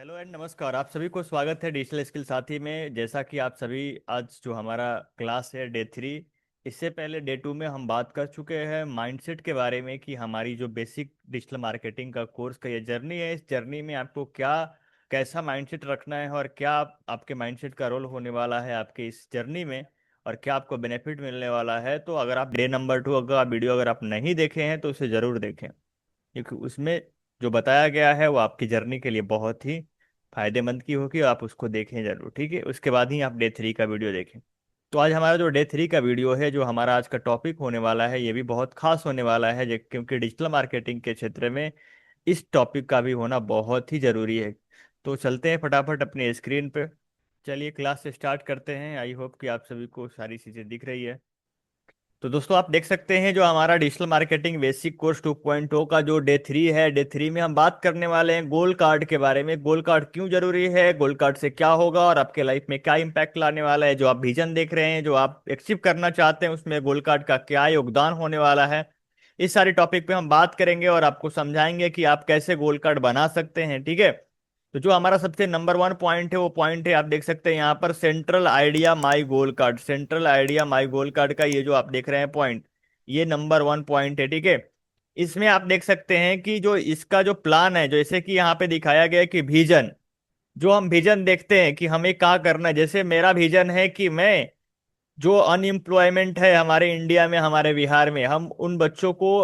Hello and नमस्कार। आप सभी को स्वागत है डिजिटल स्किल साथी में। जैसा कि आप सभी, आज जो हमारा क्लास है डे 3, इससे पहले डे 2 में हम बात कर चुके हैं माइंडसेट के बारे में कि हमारी जो बेसिक डिजिटल मार्केटिंग का कोर्स का ये जर्नी है, इस जर्नी में आपको क्या कैसा माइंडसेट रखना है और क्या आपके माइंडसेट का रोल होने वाला है आपके इस जर्नी में, और क्या आपको बेनिफिट मिलने वाला है। तो अगर आप डे नंबर 2 अगर आप वीडियो अगर आप नहीं देखे हैं तो उसे ज़रूर देखें, क्योंकि उसमें जो बताया गया है वो आपकी जर्नी के लिए बहुत ही फायदेमंद की होगी। आप उसको देखें जरूर, ठीक है। उसके बाद ही आप डे 3 का वीडियो देखें। तो आज हमारा जो डे 3 का वीडियो है, जो हमारा आज का टॉपिक होने वाला है, ये भी बहुत खास होने वाला है, क्योंकि डिजिटल मार्केटिंग के क्षेत्र में इस टॉपिक का भी होना बहुत ही जरूरी है। तो चलते हैं फटाफट अपने स्क्रीन पे। चलिए क्लास से स्टार्ट करते हैं। आई होप कि आप सभी को सारी चीज़ें दिख रही है। तो दोस्तों आप देख सकते हैं जो हमारा डिजिटल मार्केटिंग बेसिक कोर्स 2.0 का जो डे 3 है, डे 3 में हम बात करने वाले हैं गोल्ड कार्ड के बारे में। गोल्ड कार्ड क्यों जरूरी है, गोल्ड कार्ड से क्या होगा और आपके लाइफ में क्या इम्पैक्ट लाने वाला है, जो आप विजन देख रहे हैं, जो आप अचीव करना चाहते हैं, उसमें गोल्ड कार्ड का क्या योगदान होने वाला है। इस सारे टॉपिक पे हम बात करेंगे और आपको समझाएंगे कि आप कैसे गोल्ड कार्ड बना सकते हैं, ठीक है। तो जो हमारा सबसे नंबर 1 पॉइंट है, वो पॉइंट है, आप देख सकते हैं यहाँ पर, सेंट्रल आइडिया माई गोल कार्ड। सेंट्रल आइडिया माई गोल कार्ड का ये जो आप देख रहे हैं पॉइंट, ये नंबर 1 पॉइंट है, ठीक है। इसमें आप देख सकते हैं कि जो इसका जो प्लान है, जैसे कि यहाँ पे दिखाया गया है कि विजन, जो हम विजन देखते हैं कि हमें क्या करना है। जैसे मेरा विजन है कि मैं, जो अनएम्प्लॉयमेंट है हमारे इंडिया में, हमारे बिहार में, हम उन बच्चों को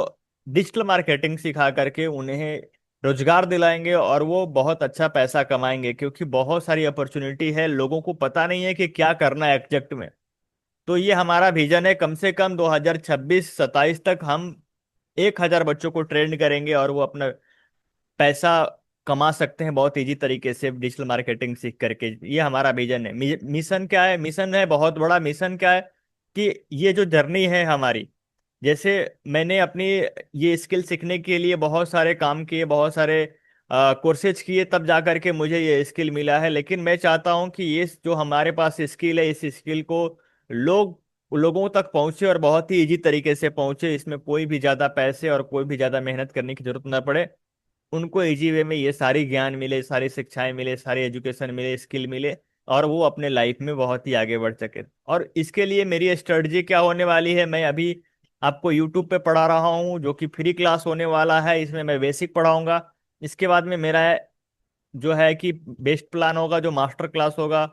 डिजिटल मार्केटिंग सिखा करके उन्हें रोजगार दिलाएंगे और वो बहुत अच्छा पैसा कमाएंगे, क्योंकि बहुत सारी अपॉर्चुनिटी है, लोगों को पता नहीं है कि क्या करना है एग्जैक्ट में। तो ये हमारा विजन है। कम से कम 2026-27 तक हम 1,000 बच्चों को ट्रेन करेंगे और वो अपना पैसा कमा सकते हैं बहुत इजी तरीके से डिजिटल मार्केटिंग सीख करके। ये हमारा विजन है। मिशन क्या है, मिशन है बहुत बड़ा। मिशन क्या है कि ये जो जर्नी है हमारी, जैसे मैंने अपनी ये स्किल सीखने के लिए बहुत सारे काम किए, बहुत सारे कोर्सेज किए, तब जा करके मुझे ये स्किल मिला है। लेकिन मैं चाहता हूँ कि ये जो हमारे पास स्किल है, इस स्किल को लोगों तक पहुंचे और बहुत ही इजी तरीके से पहुंचे। इसमें कोई भी ज़्यादा पैसे और कोई भी ज़्यादा मेहनत करने की जरूरत ना पड़े। उनको इजी वे में ये सारी ज्ञान मिले, सारी शिक्षाएं मिले, सारी एजुकेशन मिले, स्किल मिले, और वो अपने लाइफ में बहुत ही आगे बढ़ सके। और इसके लिए मेरी स्ट्रेटजी क्या होने वाली है, मैं अभी आपको यूट्यूब पे पढ़ा रहा हूँ, जो कि फ्री क्लास होने वाला है। इसमें मैं बेसिक पढ़ाऊंगा। इसके बाद में मेरा जो है कि बेस्ट प्लान होगा, जो मास्टर क्लास होगा,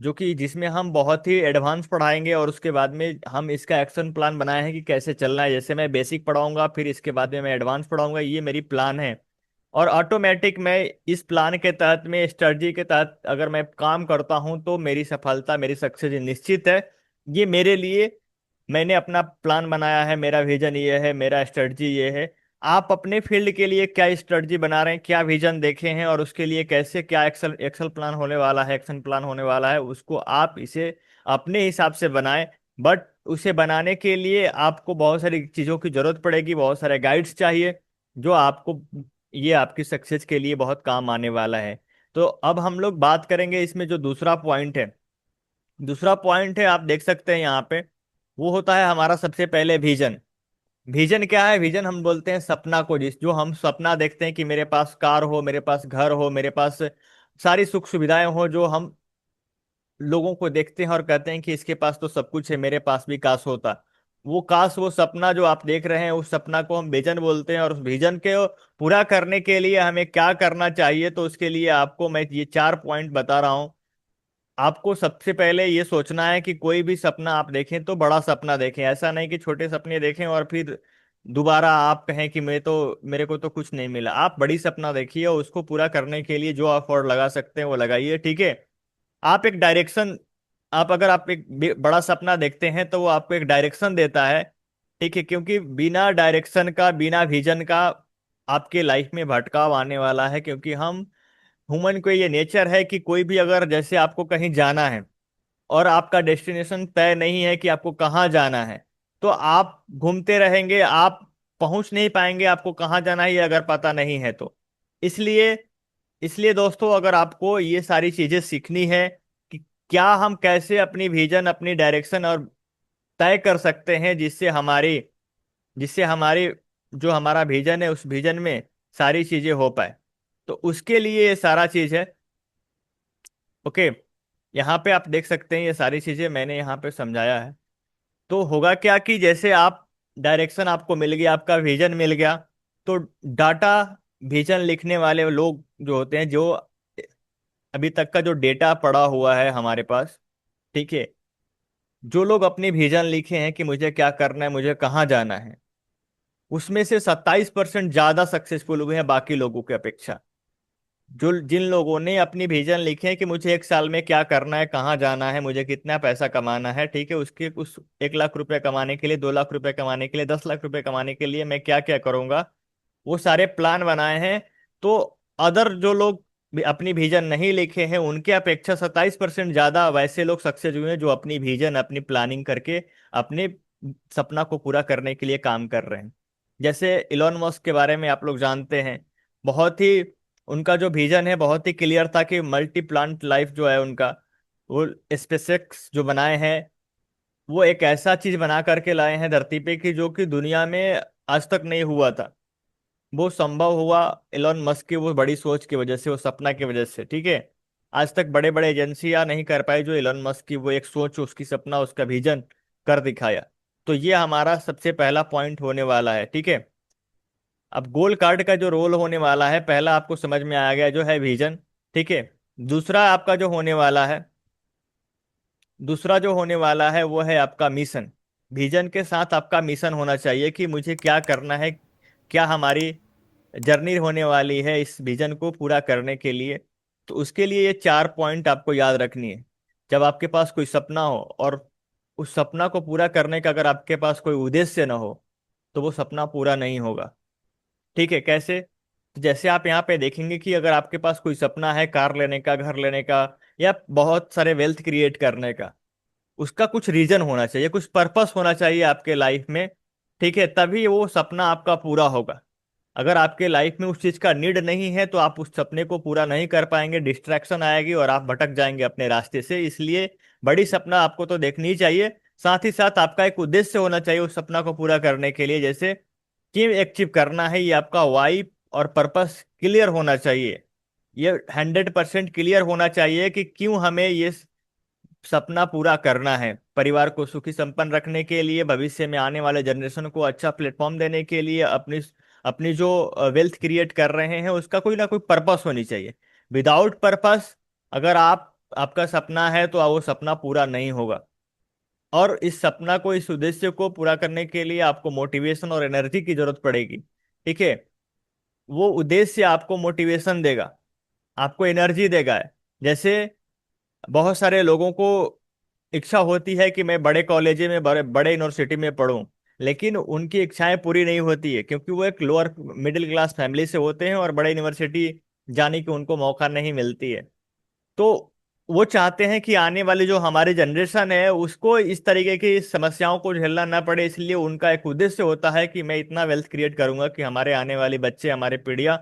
जो कि जिसमें हम बहुत ही एडवांस पढ़ाएंगे, और उसके बाद में हम इसका एक्शन प्लान बनाए हैं कि कैसे चलना है। जैसे मैं बेसिक पढ़ाऊंगा, फिर इसके बाद में मैं एडवांस पढ़ाऊंगा, ये मेरी प्लान है। और ऑटोमेटिक मैं इस प्लान के तहत में, स्ट्रेटजी के तहत अगर मैं काम करता हूं तो मेरी सफलता, मेरी सक्सेस निश्चित है। ये मेरे लिए, मैंने अपना प्लान बनाया है, मेरा विजन ये है, मेरा स्ट्रेटजी ये है। आप अपने फील्ड के लिए क्या स्ट्रेटजी बना रहे हैं, क्या विजन देखे हैं, और उसके लिए कैसे क्या एक्सल एक्सल प्लान होने वाला है, एक्शन प्लान होने वाला है, उसको आप इसे अपने हिसाब से बनाएं। बट उसे बनाने के लिए आपको बहुत सारी चीज़ों की जरूरत पड़ेगी, बहुत सारे गाइड्स चाहिए, जो आपको, ये आपकी सक्सेस के लिए बहुत काम आने वाला है। तो अब हम लोग बात करेंगे इसमें जो दूसरा पॉइंट है। दूसरा पॉइंट है, आप देख सकते हैं यहाँ पे, वो होता है हमारा सबसे पहले विजन। विजन क्या है, विजन हम बोलते हैं सपना को। जिस जो हम सपना देखते हैं कि मेरे पास कार हो, मेरे पास घर हो, मेरे पास सारी सुख सुविधाएं हो, जो हम लोगों को देखते हैं और कहते हैं कि इसके पास तो सब कुछ है, मेरे पास भी काश होता। वो काश, वो सपना जो आप देख रहे हैं, उस सपना को हम विजन बोलते हैं। और उस विजन के पूरा करने के लिए हमें क्या करना चाहिए, तो उसके लिए आपको मैं ये 4 पॉइंट बता रहा हूँ। आपको सबसे पहले ये सोचना है कि कोई भी सपना आप देखें तो बड़ा सपना देखें। ऐसा नहीं कि छोटे सपने देखें और फिर दोबारा आप कहें कि मेरे को तो कुछ नहीं मिला। आप बड़ी सपना देखिए और उसको पूरा करने के लिए जो एफर्ट लगा सकते हैं वो लगाइए, ठीक है। आप एक डायरेक्शन, आप अगर आप एक बड़ा सपना देखते हैं तो वो आपको एक डायरेक्शन देता है, ठीक है। क्योंकि बिना डायरेक्शन का, बिना विजन का आपके लाइफ में भटकाव आने वाला है। क्योंकि हम ह्यूमन को ये नेचर है कि कोई भी, अगर जैसे आपको कहीं जाना है और आपका डेस्टिनेशन तय नहीं है कि आपको कहाँ जाना है, तो आप घूमते रहेंगे, आप पहुंच नहीं पाएंगे आपको कहाँ जाना है, ये अगर पता नहीं है तो। इसलिए इसलिए दोस्तों, अगर आपको ये सारी चीजें सीखनी है कि क्या हम कैसे अपनी विजन, अपनी डायरेक्शन और तय कर सकते हैं, जिससे हमारी जो हमारा विजन है, उस विजन में सारी चीजें हो पाए, तो उसके लिए ये सारा चीज है। ओके, यहाँ पे आप देख सकते हैं ये सारी चीजें मैंने यहाँ पे समझाया है। तो होगा क्या कि जैसे आप डायरेक्शन आपको मिल गया, आपका विजन मिल गया, तो डाटा विजन लिखने वाले लोग जो होते हैं, जो अभी तक का जो डेटा पड़ा हुआ है हमारे पास, ठीक है, जो लोग अपनी विजन लिखे हैं कि मुझे क्या करना है, मुझे कहाँ जाना है, उसमें से 27% ज्यादा सक्सेसफुल हुए हैं बाकी लोगों की अपेक्षा। जो जिन लोगों ने अपनी विजन लिखे हैं कि मुझे 1 साल में क्या करना है, कहाँ जाना है, मुझे कितना पैसा कमाना है, ठीक है, उसके उस 1 लाख रुपए कमाने के लिए, 2 लाख रुपए कमाने के लिए, 10 लाख रुपए कमाने के लिए मैं क्या क्या करूंगा, वो सारे प्लान बनाए हैं। तो अदर जो लोग भी अपनी विजन नहीं लिखे हैं, उनके अपेक्षा 27% ज्यादा वैसे लोग सक्सेस हुए हैं जो अपनी विजन, अपनी प्लानिंग करके अपने सपना को पूरा करने के लिए काम कर रहे हैं। जैसे इलॉन मस्क के बारे में आप लोग जानते हैं, बहुत ही उनका जो विजन है बहुत ही क्लियर था कि मल्टी प्लांट लाइफ जो है उनका, वो स्पेसएक्स जो बनाए हैं, वो एक ऐसा चीज बना करके लाए हैं धरती पे कि जो कि दुनिया में आज तक नहीं हुआ था। वो संभव हुआ एलोन मस्क की वो बड़ी सोच की वजह से, वो सपना की वजह से, ठीक है। आज तक बड़े बड़े एजेंसियां नहीं कर पाई जो एलोन मस्क की वो एक सोच, उसकी सपना, उसका विजन कर दिखाया। तो ये हमारा सबसे पहला पॉइंट होने वाला है, ठीक है। अब गोल कार्ड का जो रोल होने वाला है, पहला आपको समझ में आ गया जो है विजन, ठीक है। दूसरा आपका जो होने वाला है, दूसरा जो होने वाला है वो है आपका मिशन। विजन के साथ आपका मिशन होना चाहिए कि मुझे क्या करना है, क्या हमारी जर्नी होने वाली है इस विजन को पूरा करने के लिए। तो उसके लिए ये 4 पॉइंट आपको याद रखनी है। जब आपके पास कोई सपना हो और उस सपना को पूरा करने का अगर आपके पास कोई उद्देश्य ना हो, तो वो सपना पूरा नहीं होगा, ठीक है। कैसे? तो जैसे आप यहाँ पे देखेंगे कि अगर आपके पास कोई सपना है कार लेने का, घर लेने का, या बहुत सारे वेल्थ क्रिएट करने का, उसका कुछ रीजन होना चाहिए, कुछ पर्पस होना चाहिए आपके लाइफ में, ठीक है, तभी वो सपना आपका पूरा होगा। अगर आपके लाइफ में उस चीज का नीड नहीं है तो आप उस सपने को पूरा नहीं कर पाएंगे, डिस्ट्रैक्शन आएगी और आप भटक जाएंगे अपने रास्ते से। इसलिए बड़ी सपना आपको तो देखनी ही चाहिए, साथ ही साथ आपका एक उद्देश्य होना चाहिए उस सपना को पूरा करने के लिए। जैसे क्यों अचीव करना है, ये आपका वाई और पर्पस क्लियर होना चाहिए। ये 100% क्लियर होना चाहिए कि क्यों हमें ये सपना पूरा करना है। परिवार को सुखी संपन्न रखने के लिए, भविष्य में आने वाले जनरेशन को अच्छा प्लेटफॉर्म देने के लिए, अपनी अपनी जो वेल्थ क्रिएट कर रहे हैं उसका कोई ना कोई पर्पस होनी चाहिए। विदाउट पर्पस अगर आप आपका सपना है तो वो सपना पूरा नहीं होगा। और इस सपना को, इस उद्देश्य को पूरा करने के लिए आपको मोटिवेशन और एनर्जी की जरूरत पड़ेगी, ठीक है। वो उद्देश्य आपको मोटिवेशन देगा, आपको एनर्जी देगा। जैसे बहुत सारे लोगों को इच्छा होती है कि मैं बड़े कॉलेज में, बड़े बड़े यूनिवर्सिटी में पढूं, लेकिन उनकी इच्छाएं पूरी नहीं होती है क्योंकि वो एक लोअर मिडिल क्लास फैमिली से होते हैं और बड़े यूनिवर्सिटी जाने की उनको मौका नहीं मिलती है। तो वो चाहते हैं कि आने वाली जो हमारी जनरेशन है उसको इस तरीके की समस्याओं को झेलना ना पड़े, इसलिए उनका एक उद्देश्य होता है कि मैं इतना वेल्थ क्रिएट करूंगा कि हमारे आने वाले बच्चे, हमारे पीढ़ियां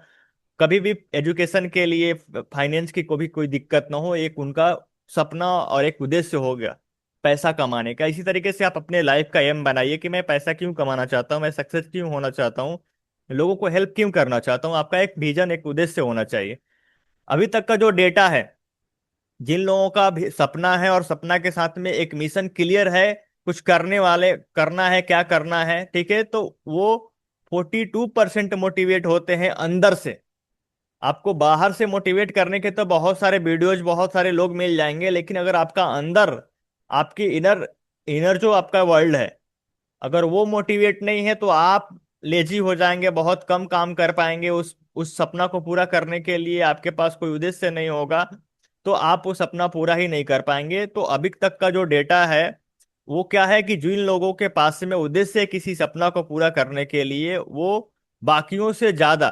कभी भी एजुकेशन के लिए, फाइनेंस की कोई दिक्कत ना हो। एक उनका सपना और एक उद्देश्य हो गया पैसा कमाने का। इसी तरीके से आप अपने लाइफ का एम बनाइए कि मैं पैसा क्यों कमाना चाहता हूँ, मैं सक्सेस क्यों होना चाहता हूँ, लोगों को हेल्प क्यों करना चाहता हूँ। आपका एक विजन, एक उद्देश्य होना चाहिए। अभी तक का जो डेटा है, जिन लोगों का भी सपना है और सपना के साथ में एक मिशन क्लियर है, कुछ करने वाले, करना है, क्या करना है, ठीक है, तो वो 42% मोटिवेट होते हैं अंदर से। आपको बाहर से मोटिवेट करने के तो बहुत सारे वीडियोज, बहुत सारे लोग मिल जाएंगे, लेकिन अगर आपका अंदर, आपकी इनर इनर जो आपका वर्ल्ड है, अगर वो मोटिवेट नहीं है तो आप लेजी हो जाएंगे, बहुत कम काम कर पाएंगे। उस सपना को पूरा करने के लिए आपके पास कोई उद्देश्य नहीं होगा, तो आप वो सपना पूरा ही नहीं कर पाएंगे। तो अभी तक का जो डेटा है वो क्या है कि जिन लोगों के पास में उद्देश्य है किसी सपना को पूरा करने के लिए, वो बाकियों से ज्यादा,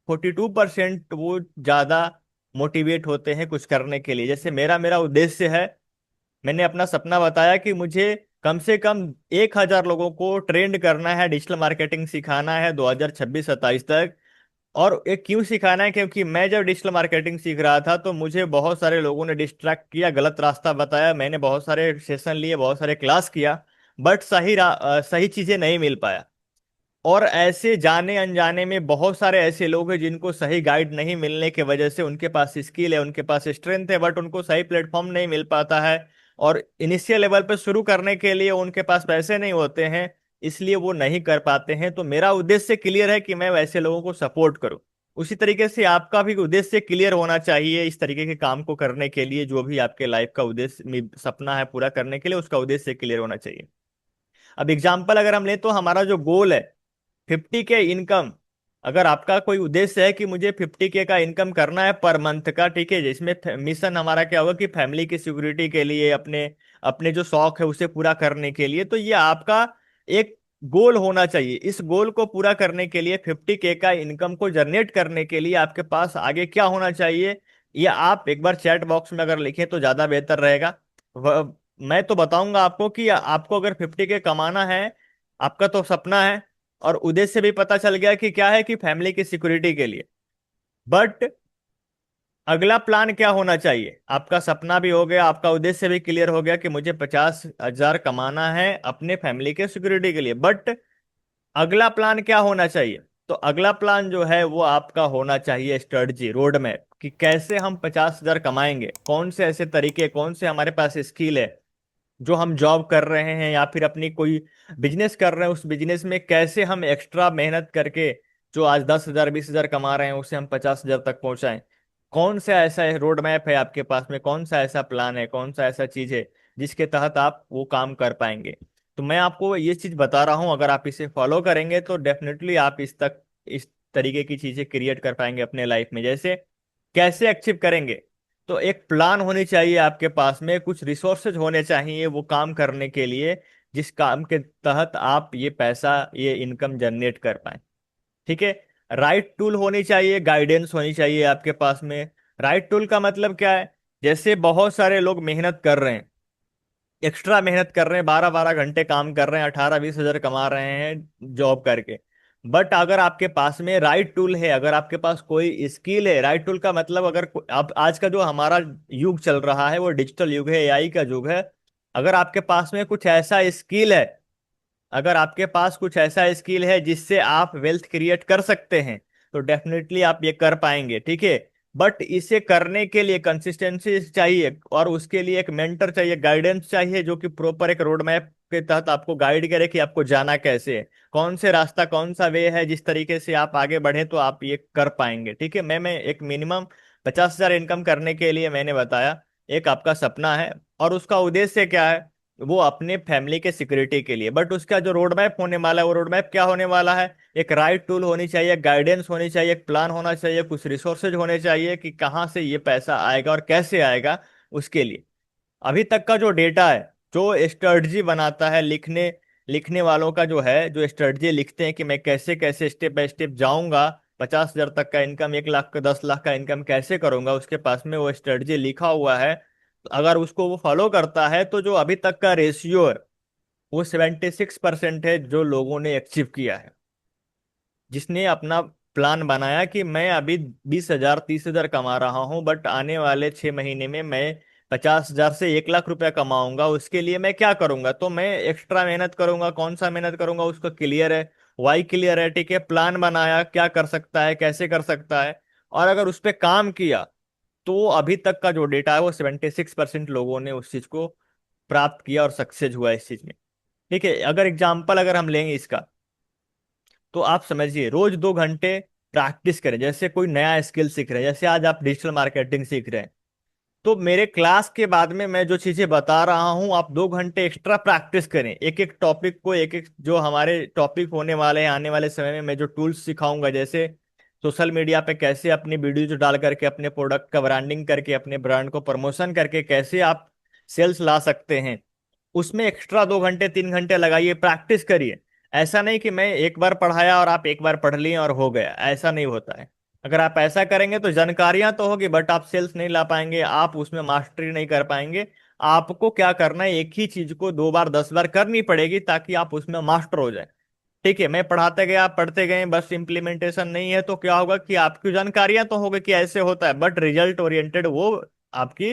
42% वो ज्यादा मोटिवेट होते हैं कुछ करने के लिए। जैसे मेरा मेरा उद्देश्य है, मैंने अपना सपना बताया कि मुझे कम से कम 1,000 लोगों को ट्रेंड करना है, डिजिटल मार्केटिंग सिखाना है 2026-27 तक। और ये क्यों सिखाना है? क्योंकि मैं जब डिजिटल मार्केटिंग सीख रहा था तो मुझे बहुत सारे लोगों ने डिस्ट्रैक्ट किया, गलत रास्ता बताया, मैंने बहुत सारे सेशन लिए, बहुत सारे क्लास किया, बट सही चीजें नहीं मिल पाया। और ऐसे जाने अनजाने में बहुत सारे ऐसे लोग हैं जिनको सही गाइड नहीं मिलने की वजह से उनके पास स्किल है, उनके पास स्ट्रेंथ है, बट उनको सही प्लेटफॉर्म नहीं मिल पाता है। और इनिशियल लेवल पे शुरू करने के लिए उनके पास पैसे नहीं होते हैं, इसलिए वो नहीं कर पाते हैं। तो मेरा उद्देश्य क्लियर है कि मैं वैसे लोगों को सपोर्ट करूं। उसी तरीके से आपका भी उद्देश्य क्लियर होना चाहिए इस तरीके के काम को करने के लिए। जो भी आपके लाइफ का उद्देश्य सपना है पूरा करने के लिए, उसका उद्देश्य क्लियर होना चाहिए। अब एग्जाम्पल अगर हम लें तो हमारा जो गोल है 50K इनकम, अगर आपका कोई उद्देश्य है कि मुझे 50K का इनकम करना है पर मंथ का, ठीक है, जिसमें मिशन हमारा क्या होगा कि फैमिली की सिक्योरिटी के लिए, अपने अपने जो शौक है उसे पूरा करने के लिए, तो ये आपका एक गोल होना चाहिए। इस गोल को पूरा करने के लिए 50K का इनकम को जनरेट करने के लिए आपके पास आगे क्या होना चाहिए, ये आप एक बार चैट बॉक्स में अगर लिखें तो ज्यादा बेहतर रहेगा। मैं तो बताऊंगा आपको कि आपको अगर 50K कमाना है, आपका तो सपना है, और उद्देश्य भी पता चल गया कि क्या है, कि फैमिली की सिक्योरिटी के लिए। बट अगला प्लान क्या होना चाहिए? आपका सपना भी हो गया, आपका उद्देश्य भी क्लियर हो गया कि मुझे 50,000 कमाना है अपने फैमिली के सिक्योरिटी के लिए, बट अगला प्लान क्या होना चाहिए? तो अगला प्लान जो है वो आपका होना चाहिए स्ट्रेटजी, रोड मैप, कि कैसे हम 50,000 कमाएंगे, कौन से ऐसे तरीके, कौन से हमारे पास स्किल है जो हम जॉब कर रहे हैं या फिर अपनी कोई बिजनेस कर रहे हैं, उस बिजनेस में कैसे हम एक्स्ट्रा मेहनत करके जो आज 10,000 20,000 कमा रहे हैं उसे हम 50,000 तक पहुंचाएं। कौन सा ऐसा रोड मैप है आपके पास में, कौन सा ऐसा प्लान है, कौन सा ऐसा चीज है जिसके तहत आप वो काम कर पाएंगे? तो मैं आपको ये चीज बता रहा हूं, अगर आप इसे फॉलो करेंगे तो डेफिनेटली आप इस तरीके की चीजें क्रिएट कर पाएंगे अपने लाइफ में। जैसे कैसे अचीव करेंगे? तो एक प्लान होनी चाहिए आपके पास में, कुछ रिसोर्सेज होने चाहिए वो काम करने के लिए, जिस काम के तहत आप ये पैसा, ये इनकम जनरेट कर पाए। ठीक है। राइट टूल होनी चाहिए, गाइडेंस होनी चाहिए आपके पास में। राइट टूल का मतलब क्या है? जैसे बहुत सारे लोग मेहनत कर रहे हैं, एक्स्ट्रा मेहनत कर रहे हैं, 12-12 घंटे काम कर रहे हैं, 18-20 हजार कमा रहे हैं जॉब करके। बट अगर आपके पास में राइट टूल है, अगर आपके पास कोई स्किल है, राइट टूल का मतलब अगर अब आज का जो हमारा युग चल रहा है वो डिजिटल युग है, एआई का युग है। अगर आपके पास में कुछ ऐसा स्किल है, अगर आपके पास कुछ ऐसा स्किल है जिससे आप वेल्थ क्रिएट कर सकते हैं, तो डेफिनेटली आप ये कर पाएंगे। ठीक है। बट इसे करने के लिए कंसिस्टेंसी चाहिए, और उसके लिए एक मेंटर चाहिए, गाइडेंस चाहिए, जो कि प्रॉपर एक रोड मैप के तहत आपको गाइड करे कि आपको जाना कैसे है, कौन से रास्ता, कौन सा वे है जिस तरीके से आप आगे बढ़े तो आप ये कर पाएंगे। ठीक है। मैं एक मिनिमम 50,000 इनकम करने के लिए मैंने बताया, एक आपका सपना है, और उसका उद्देश्य क्या है? वो अपने फैमिली के सिक्योरिटी के लिए। बट उसका जो रोड मैप होने वाला है, वो रोड मैप क्या होने वाला है? एक राइट टूल होनी चाहिए, गाइडेंस होनी चाहिए, एक प्लान होना चाहिए, कुछ रिसोर्सेज होने चाहिए कि कहाँ से ये पैसा आएगा और कैसे आएगा उसके लिए। अभी तक का जो डेटा है, जो स्ट्रेटजी बनाता है, लिखने लिखने वालों का जो है, जो स्ट्रेटजी लिखते हैं कि मैं कैसे कैसे स्टेप बाय स्टेप जाऊंगा 50,000 तक का इनकम, 1 लाख का, 10 लाख का इनकम कैसे करूंगा, उसके पास में वो स्ट्रेटजी लिखा हुआ है। तो अगर उसको वो फॉलो करता है तो जो अभी तक का रेशियो है वो 76% है जो लोगों ने अचीव किया है। जिसने अपना प्लान बनाया कि मैं अभी 20,000 30,000 कमा रहा हूं, बट आने वाले 6 महीने में मैं 50,000 से 1 लाख रुपया कमाऊंगा, उसके लिए मैं क्या करूंगा? तो मैं एक्स्ट्रा मेहनत करूंगा। कौन सा मेहनत करूंगा उसका क्लियर है, वाई क्लियर है। ठीक है। प्लान बनाया, क्या कर सकता है, कैसे कर सकता है, और अगर उस पर काम किया, तो अभी तक का जो डेटा है वो 76% लोगों ने उस चीज को प्राप्त किया और सक्सेस हुआ इस चीज में। ठीक है। अगर एग्जाम्पल अगर हम लेंगे इसका, तो आप समझिए रोज 2 घंटे प्रैक्टिस करें। जैसे कोई नया स्किल सीख रहे हैं, जैसे आज आप डिजिटल मार्केटिंग सीख रहे हैं, तो मेरे क्लास के बाद में मैं जो चीजें बता रहा हूं, आप 2 घंटे एक्स्ट्रा प्रैक्टिस करें। एक एक टॉपिक को, एक एक जो हमारे टॉपिक होने वाले हैं आने वाले समय में, मैं जो टूल्स सिखाऊंगा, जैसे सोशल मीडिया पे कैसे अपनी वीडियोज डाल करके अपने प्रोडक्ट का ब्रांडिंग करके, अपने ब्रांड को प्रमोशन करके कैसे आप सेल्स ला सकते हैं, उसमें एक्स्ट्रा 2 घंटे 3 घंटे लगाइए, प्रैक्टिस करिए। ऐसा नहीं कि मैं एक बार पढ़ाया और आप एक बार पढ़ लिए और हो गया, ऐसा नहीं होता है। अगर आप ऐसा करेंगे तो जानकारियां तो होगी, बट आप सेल्स नहीं ला पाएंगे, आप उसमें मास्टरी नहीं कर पाएंगे। आपको क्या करना है, एक ही चीज को 2 बार 10 बार करनी पड़ेगी ताकि आप उसमें मास्टर हो जाए। ठीक है। मैं पढ़ाते गए, आप पढ़ते गए, बस इम्प्लीमेंटेशन नहीं है, तो क्या होगा कि आपकी जानकारियां तो होगी कि ऐसे होता है, बट रिजल्ट ओरिएंटेड वो आपकी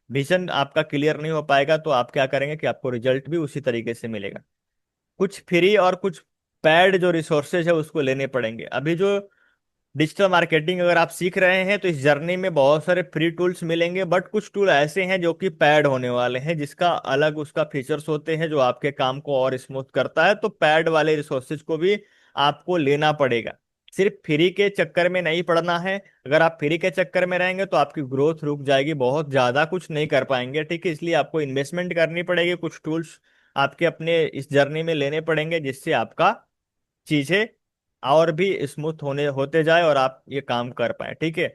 विजन आपका क्लियर नहीं हो पाएगा। तो आप क्या करेंगे कि आपको रिजल्ट भी उसी तरीके से मिलेगा। कुछ फ्री और कुछ पैड जो रिसोर्सेज है उसको लेने पड़ेंगे। अभी जो डिजिटल मार्केटिंग अगर आप सीख रहे हैं तो इस जर्नी में बहुत सारे फ्री टूल्स मिलेंगे, बट कुछ टूल ऐसे हैं जो कि पैड होने वाले हैं, जिसका अलग उसका फीचर्स होते हैं जो आपके काम को और स्मूथ करता है। तो पैड वाले रिसोर्सेज को भी आपको लेना पड़ेगा। सिर्फ फ्री के चक्कर में नहीं पड़ना है। अगर आप फ्री के चक्कर में रहेंगे तो आपकी ग्रोथ रुक जाएगी, बहुत ज्यादा कुछ नहीं कर पाएंगे, ठीक है। इसलिए आपको इन्वेस्टमेंट करनी पड़ेगी, कुछ टूल्स आपके अपने इस जर्नी में लेने पड़ेंगे, जिससे आपका चीजें और भी स्मूथ होने होते जाए और आप ये काम कर पाए, ठीक है।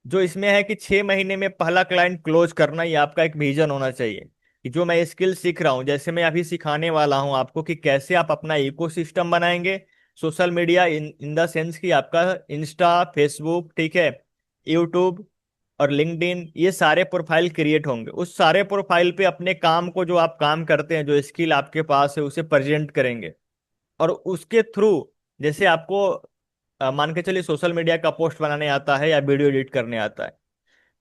जो इसमें है कि 6 महीने में पहला क्लाइंट क्लोज करना, ये आपका एक विजन होना चाहिए कि जो मैं स्किल सीख रहा हूँ, जैसे मैं अभी सिखाने वाला हूँ आपको कि कैसे आप अपना इकोसिस्टम बनाएंगे social media, in in the sense कि आपका इंस्टा, फेसबुक, ठीक है, यूट्यूब और लिंक्डइन, ये सारे प्रोफाइल क्रिएट होंगे। उस सारे प्रोफाइल पे अपने काम को, जो आप काम करते हैं, जो स्किल आपके पास है, उसे प्रेजेंट करेंगे। और उसके थ्रू, जैसे आपको मान के चलिए सोशल मीडिया का पोस्ट बनाने आता है या वीडियो एडिट करने आता है,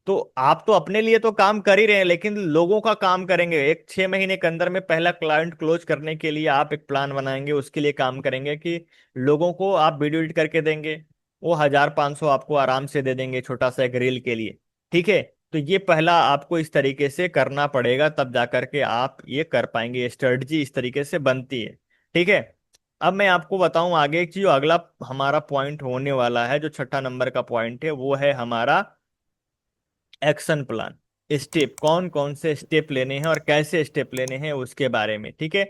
तो आप तो अपने लिए तो काम कर ही रहे हैं, लेकिन लोगों का काम करेंगे। एक 6 महीने के अंदर में पहला क्लाइंट क्लोज करने के लिए आप एक प्लान बनाएंगे, उसके लिए काम करेंगे कि लोगों को आप वीडियो एडिट करके देंगे, वो 1,000 500 आपको आराम से दे देंगे छोटा सा एक रील के लिए, ठीक है। तो ये पहला आपको इस तरीके से करना पड़ेगा, तब जाकर के आप ये कर पाएंगे। ये स्ट्रेटजी इस तरीके से बनती है, ठीक है। अब मैं आपको बताऊं आगे कि जो अगला हमारा पॉइंट होने वाला है, जो छठा नंबर का पॉइंट है, वो है हमारा एक्शन प्लान। स्टेप, कौन कौन से स्टेप लेने हैं और कैसे स्टेप लेने हैं उसके बारे में, ठीक है।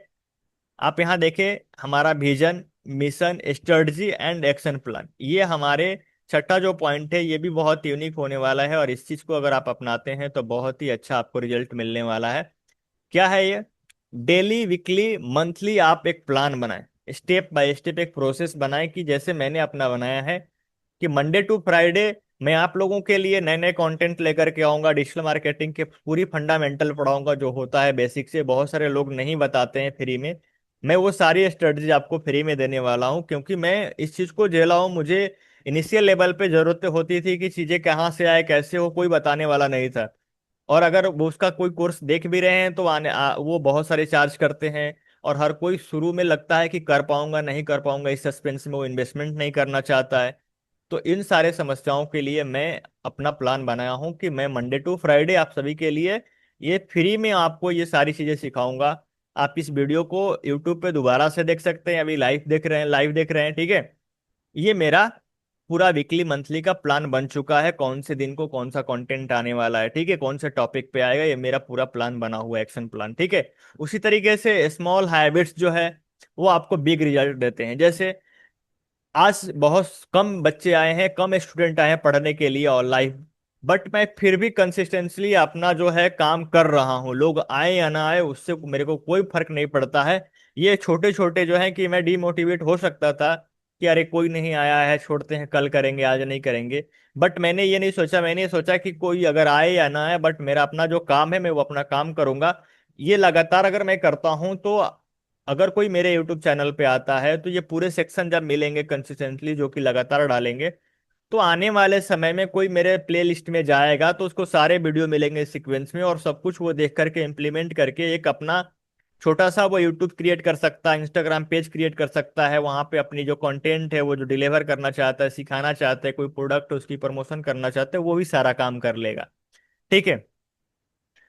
आप यहाँ देखें, हमारा vision, mission, strategy and action plan, ये हमारे छठा जो पॉइंट है, ये भी बहुत यूनिक होने वाला है। और इस चीज को अगर आप अपनाते हैं तो बहुत ही अच्छा आपको रिजल्ट मिलने वाला है। क्या है ये? डेली, वीकली, मंथली आप एक प्लान बनाएं, स्टेप बाय स्टेप एक प्रोसेस बनाएं, कि जैसे मैंने अपना बनाया है कि मंडे टू फ्राइडे मैं आप लोगों के लिए नए नए कंटेंट लेकर के आऊंगा, डिजिटल मार्केटिंग के पूरी फंडामेंटल पढ़ाऊंगा, जो होता है बेसिक से, बहुत सारे लोग नहीं बताते हैं फ्री में। मैं वो सारी स्ट्रेटजी आपको फ्री में देने वाला हूँ, क्योंकि मैं इस चीज को झेला हूँ। मुझे इनिशियल लेवल पे जरूरत होती थी कि चीजें कहाँ से आए, कैसे हो, कोई बताने वाला नहीं था। और अगर वो उसका कोई कोर्स देख भी रहे हैं तो वो बहुत सारे चार्ज करते हैं। और हर कोई शुरू में लगता है कि कर पाऊंगा नहीं कर पाऊंगा, इस सस्पेंस में वो इन्वेस्टमेंट नहीं करना चाहता है। तो इन सारे समस्याओं के लिए मैं अपना प्लान बनाया हूं कि मैं मंडे टू फ्राइडे आप सभी के लिए ये फ्री में आपको ये सारी चीजें सिखाऊंगा। आप इस वीडियो को यूट्यूब पे दोबारा से देख सकते हैं, अभी लाइव देख रहे हैं, ठीक है। ये मेरा पूरा वीकली मंथली का प्लान बन चुका है, कौन से दिन को कौन सा कंटेंट आने वाला है, ठीक है, कौन से टॉपिक पे आएगा, ये मेरा पूरा प्लान बना हुआ है, एक्शन प्लान, ठीक है। उसी तरीके से स्मॉल हैबिट्स जो है वो आपको बिग रिजल्ट देते हैं। जैसे आज बहुत कम बच्चे आए हैं, कम स्टूडेंट आए हैं पढ़ने के लिए ऑनलाइन, बट मैं फिर भी कंसिस्टेंटली अपना जो है काम कर रहा हूँ। लोग आए या ना आए उससे मेरे को कोई फर्क नहीं पड़ता है। ये छोटे छोटे जो है कि मैं डिमोटिवेट हो सकता था कि अरे कोई नहीं आया है, छोड़ते हैं, कल करेंगे, आज नहीं करेंगे। बट मैंने ये नहीं सोचा, मैंने ये सोचा कि कोई अगर आए या ना आए, बट मेरा अपना जो काम है मैं वो अपना काम करूंगा। ये लगातार अगर मैं करता हूँ तो अगर कोई मेरे यूट्यूब चैनल पे आता है तो ये पूरे सेक्शन जब मिलेंगे कंसिस्टेंटली, जो कि लगातार डालेंगे, तो आने वाले समय में कोई मेरे प्ले लिस्ट में जाएगा तो उसको सारे वीडियो मिलेंगे सीक्वेंस में, और सब कुछ वो देख करके इम्प्लीमेंट करके एक अपना छोटा सा वो यूट्यूब क्रिएट कर सकता है, इंस्टाग्राम पेज क्रिएट कर सकता है। वहां पे अपनी जो कंटेंट है वो जो डिलीवर करना चाहता है, सिखाना चाहता है, कोई प्रोडक्ट उसकी प्रमोशन करना चाहता है, वो भी सारा काम कर लेगा, ठीक है।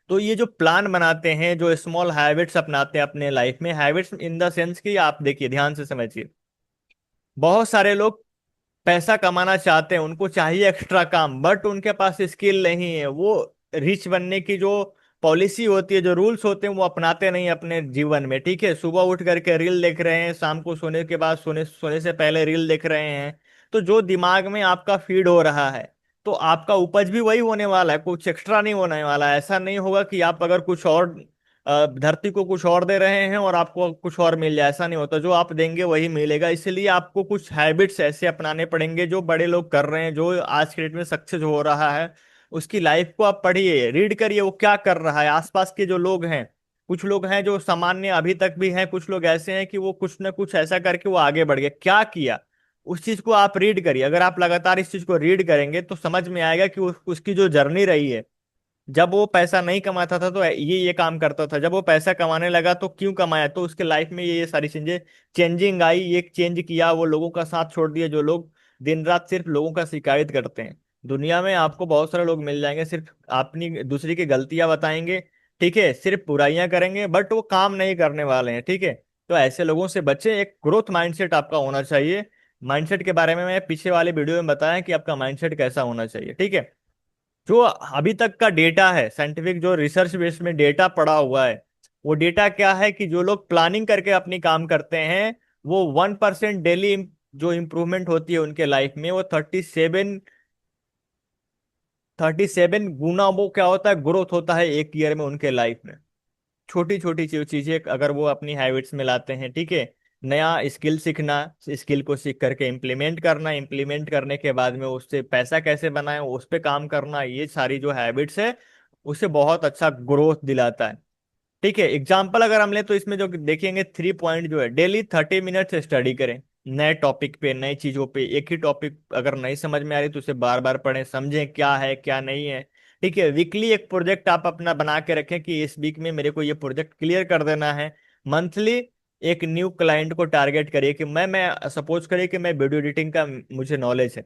तो ये जो प्लान बनाते हैं, जो स्मॉल हैबिट्स अपनाते हैं अपने लाइफ में, हैबिट्स इन द सेंस कि आप देखिए, ध्यान से समझिए, बहुत सारे लोग पैसा कमाना चाहते हैं, उनको चाहिए एक्स्ट्रा काम, बट उनके पास स्किल नहीं है। वो रिच बनने की जो पॉलिसी होती है, जो रूल्स होते हैं, वो अपनाते नहीं अपने जीवन में, ठीक है। सुबह उठ करके रील देख रहे हैं, शाम को सोने के बाद, सोने सोने से पहले रील देख रहे हैं। तो जो दिमाग में आपका फीड हो रहा है, तो आपका उपज भी वही होने वाला है, कुछ एक्स्ट्रा नहीं होने वाला है। ऐसा नहीं होगा कि आप अगर कुछ और धरती को कुछ और दे रहे हैं और आपको कुछ और मिल जाए, ऐसा नहीं होता। जो आप देंगे वही मिलेगा। इसलिए आपको कुछ हैबिट्स ऐसे अपनाने पड़ेंगे जो बड़े लोग कर रहे हैं, जो आज के डेट में सक्सेस हो रहा है, उसकी लाइफ को आप पढ़िए, रीड करिए, वो क्या कर रहा है। आसपास के जो लोग हैं, कुछ लोग हैं जो सामान्य अभी तक भी हैं, कुछ लोग ऐसे हैं कि वो कुछ ना कुछ ऐसा करके वो आगे बढ़ गए, क्या किया, उस चीज को आप रीड करिए। अगर आप लगातार इस चीज को रीड करेंगे तो समझ में आएगा कि उसकी जो जर्नी रही है जब वो पैसा नहीं कमाता था तो ये काम करता था, जब वो पैसा कमाने लगा तो क्यों कमाया, तो उसके लाइफ में ये सारी चीजें चेंजिंग आई, ये चेंज किया, वो लोगों का साथ छोड़ दिया जो लोग दिन रात सिर्फ लोगों का शिकायत करते हैं। दुनिया में आपको बहुत सारे लोग मिल जाएंगे सिर्फ अपनी दूसरी की गलतियां बताएंगे, ठीक है, सिर्फ बुराइयां करेंगे, बट वो काम नहीं करने वाले हैं, ठीक है। तो ऐसे लोगों से बचें, एक ग्रोथ माइंडसेट आपका होना चाहिए। माइंडसेट के बारे में मैं पीछे वाले वीडियो में बताया कि आपका माइंडसेट कैसा होना चाहिए, ठीक है। जो अभी तक का डेटा है, साइंटिफिक जो रिसर्च बेस में डेटा पड़ा हुआ है, वो डेटा क्या है कि जो लोग प्लानिंग करके अपनी काम करते हैं, वो 1% डेली जो इम्प्रूवमेंट होती है उनके लाइफ में, वो 37 गुना वो क्या होता है, ग्रोथ होता है एक ईयर में उनके लाइफ में। छोटी छोटी चीजें अगर वो अपनी हैबिट्स में लाते हैं, ठीक है। नया स्किल सीखना, स्किल को सीख करके इम्प्लीमेंट करना, इम्प्लीमेंट करने के बाद में उससे पैसा कैसे बनाए उस पे काम करना, ये सारी जो हैबिट्स है उसे बहुत अच्छा ग्रोथ दिलाता है, ठीक है। एग्जाम्पल अगर हम ले तो इसमें जो देखेंगे 3 पॉइंट जो है, डेली 30 मिनट स्टडी करें नए टॉपिक पे, नई चीजों पे। एक ही टॉपिक अगर नहीं समझ में आ रही तो उसे बार बार पढ़ें, समझें क्या है क्या नहीं है, ठीक है। वीकली एक प्रोजेक्ट आप अपना बना के रखें कि इस वीक में मेरे को ये प्रोजेक्ट क्लियर कर देना है। मंथली एक न्यू क्लाइंट को टारगेट करिए कि मैं सपोज करिए कि मैं वीडियो एडिटिंग का मुझे नॉलेज है,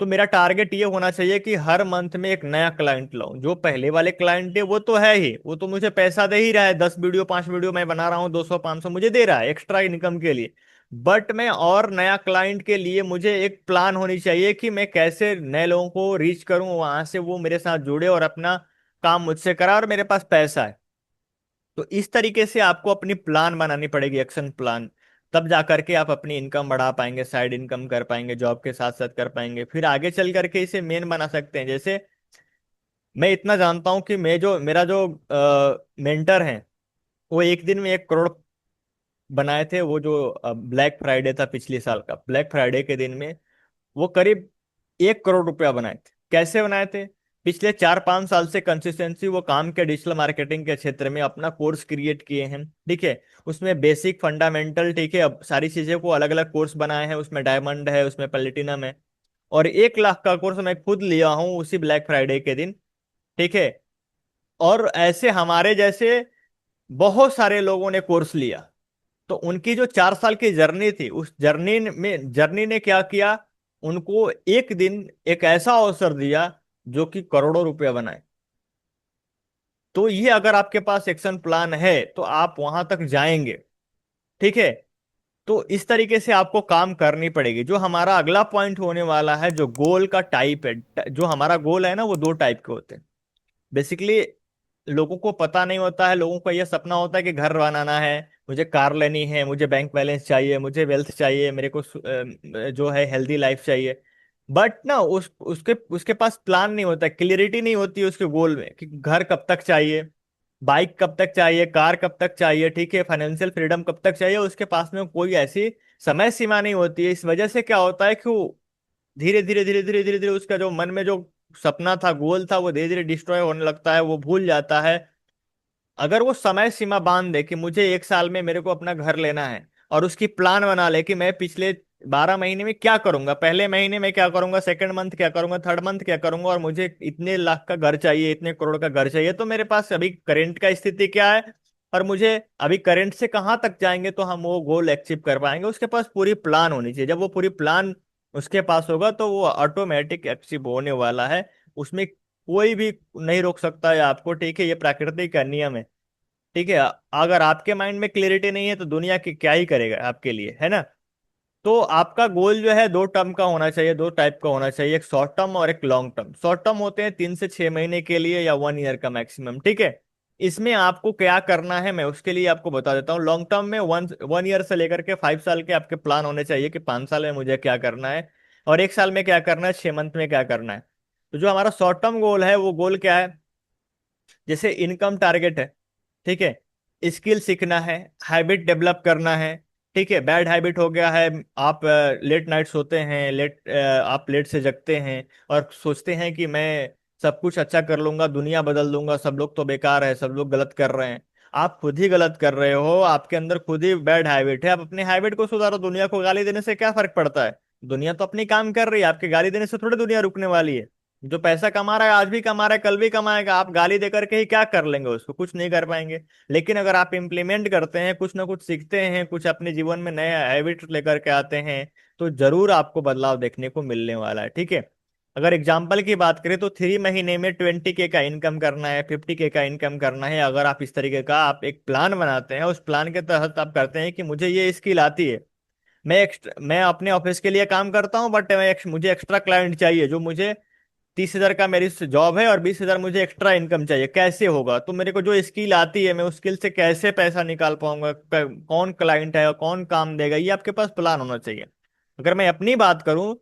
तो मेरा टारगेट ये होना चाहिए कि हर मंथ में एक नया क्लाइंट लाऊं। जो पहले वाले क्लाइंट है वो तो है ही, वो तो मुझे पैसा दे ही रहा है, 10 वीडियो 5 वीडियो मैं बना रहा हूँ, 200 500 मुझे दे रहा है एक्स्ट्रा इनकम के लिए। बट मैं और नया क्लाइंट के लिए मुझे एक प्लान होनी चाहिए कि मैं कैसे नए लोगों को रीच करूं, वहां से वो मेरे साथ जुड़े और अपना काम मुझसे करा और मेरे पास पैसा है। तो इस तरीके से आपको अपनी प्लान बनानी पड़ेगी, एक्शन प्लान। तब जा करके आप अपनी इनकम बढ़ा पाएंगे, साइड इनकम कर पाएंगे, जॉब के साथ साथ कर पाएंगे, फिर आगे चल करके इसे मेन बना सकते हैं। जैसे मैं इतना जानता हूं कि मैं जो मेरा जो मेंटर है, वो एक दिन में 1 करोड़ बनाए थे। वो जो ब्लैक फ्राइडे था पिछले साल का, ब्लैक फ्राइडे के दिन में वो करीब 1 करोड़ रुपया बनाए थे। कैसे बनाए थे? पिछले 4 5 साल से कंसिस्टेंसी वो काम के डिजिटल मार्केटिंग के क्षेत्र में अपना कोर्स क्रिएट किए हैं, ठीक है। उसमें बेसिक फंडामेंटल, ठीक है, अब सारी चीजें को अलग अलग कोर्स बनाए हैं, उसमें डायमंड है, उसमें प्लेटिनम है। और 1 लाख का कोर्स मैं खुद लिया हूँ उसी ब्लैक फ्राइडे के दिन, ठीक है। और ऐसे हमारे जैसे बहुत सारे लोगों ने कोर्स लिया। तो उनकी जो 4 साल की जर्नी थी, उस जर्नी ने क्या किया, उनको एक दिन एक ऐसा अवसर दिया जो कि करोड़ों रुपया बनाए। तो ये अगर आपके पास एक्शन प्लान है तो आप वहां तक जाएंगे, ठीक है। तो इस तरीके से आपको काम करनी पड़ेगी। जो हमारा अगला पॉइंट होने वाला है, जो गोल का टाइप है, जो हमारा गोल है ना, वो 2 टाइप के होते हैं बेसिकली। लोगों को पता नहीं होता है, लोगों का यह सपना होता है कि घर बनाना है, मुझे कार लेनी है, मुझे बैंक बैलेंस चाहिए, मुझे वेल्थ चाहिए, मेरे को जो है हेल्दी लाइफ चाहिए। बट ना उसके उसके पास प्लान नहीं होता, क्लियरिटी नहीं होती है उसके गोल में कि घर कब तक चाहिए, बाइक कब तक चाहिए, कार कब तक चाहिए, ठीक है, फाइनेंशियल फ्रीडम कब तक चाहिए। उसके पास में कोई ऐसी समय सीमा नहीं होती है। इस वजह से क्या होता है कि वो धीरे धीरे धीरे धीरे धीरे धीरे उसका जो मन में जो सपना था, गोल था, वो धीरे धीरे डिस्ट्रॉय होने लगता है, वो भूल जाता है। अगर वो समय सीमा बांध दे कि मुझे 1 साल में मेरे को अपना घर लेना है, और उसकी प्लान बना ले कि मैं पिछले 12 महीने में क्या करूंगा, पहले महीने में क्या करूंगा, सेकंड मंथ क्या करूंगा, थर्ड मंथ क्या करूंगा, और मुझे इतने लाख का घर चाहिए, इतने करोड़ का घर चाहिए, तो मेरे पास अभी करेंट का स्थिति क्या है, और मुझे अभी करंट से कहाँ तक जाएंगे तो हम वो गोल अचीव कर पाएंगे। उसके पास पूरी प्लान होनी चाहिए। जब वो पूरी प्लान उसके पास होगा तो वो ऑटोमेटिक अचीव होने वाला है। उसमें कोई भी नहीं रोक सकता है आपको, ठीक है। ये प्राकृतिक का नियम है, ठीक है। अगर आपके माइंड में क्लियरिटी नहीं है तो दुनिया की क्या ही करेगा आपके लिए, है ना। तो आपका गोल जो है 2 टर्म का होना चाहिए, 2 टाइप का होना चाहिए, एक शॉर्ट टर्म और एक लॉन्ग टर्म। शॉर्ट टर्म होते हैं 3 से 6 महीने के लिए या 1 ईयर का मैक्सिमम, ठीक है। इसमें आपको क्या करना है मैं उसके लिए आपको बता देता हूँ। लॉन्ग टर्म में 1 ईयर से लेकर के 5 साल के आपके प्लान होने चाहिए कि 5 साल में मुझे क्या करना है, और 1 साल में क्या करना है, 6 मंथ में क्या करना है। तो जो हमारा शॉर्ट टर्म गोल है वो गोल क्या है, जैसे इनकम टारगेट है, ठीक है, स्किल सीखना है, हैबिट डेवलप करना है, ठीक है। बैड हैबिट हो गया है, आप लेट नाइट सोते हैं, आप लेट से जगते हैं और सोचते हैं कि मैं सब कुछ अच्छा कर लूंगा, दुनिया बदल दूंगा, सब लोग तो बेकार है, सब लोग गलत कर रहे हैं। आप खुद ही गलत कर रहे हो, आपके अंदर खुद ही बैड हैबिट है। आप अपने हैबिट को सुधारो, दुनिया को गाली देने से क्या फर्क पड़ता है? दुनिया तो अपनी काम कर रही है, आपके गाली देने से थोड़ी दुनिया रुकने वाली है। जो पैसा कमा रहा है आज भी कमा रहा है, कल भी कमाएगा। आप गाली दे करके ही क्या कर लेंगे उसको, कुछ नहीं कर पाएंगे। लेकिन अगर आप इम्प्लीमेंट करते हैं, कुछ ना कुछ सीखते हैं, कुछ अपने जीवन में नया हैबिट लेकर के आते हैं, तो जरूर आपको बदलाव देखने को मिलने वाला है। ठीक है। अगर एग्जाम्पल की बात करें तो 3 महीने में 20K का इनकम करना है, 50K का इनकम करना है। अगर आप इस तरीके का आप एक प्लान बनाते हैं, उस प्लान के तहत आप करते हैं कि मुझे ये स्किल आती है, मैं अपने ऑफिस के लिए काम करता हूँ, बट मुझे एक्स्ट्रा क्लाइंट चाहिए, जो मुझे 30,000 का मेरी जॉब है और 20,000 मुझे एक्स्ट्रा इनकम चाहिए, कैसे होगा? तो मेरे को जो स्किल आती है, मैं उस स्किल से कैसे पैसा निकाल पाऊंगा, कौन क्लाइंट है और कौन काम देगा, ये आपके पास प्लान होना चाहिए। अगर मैं अपनी बात करूं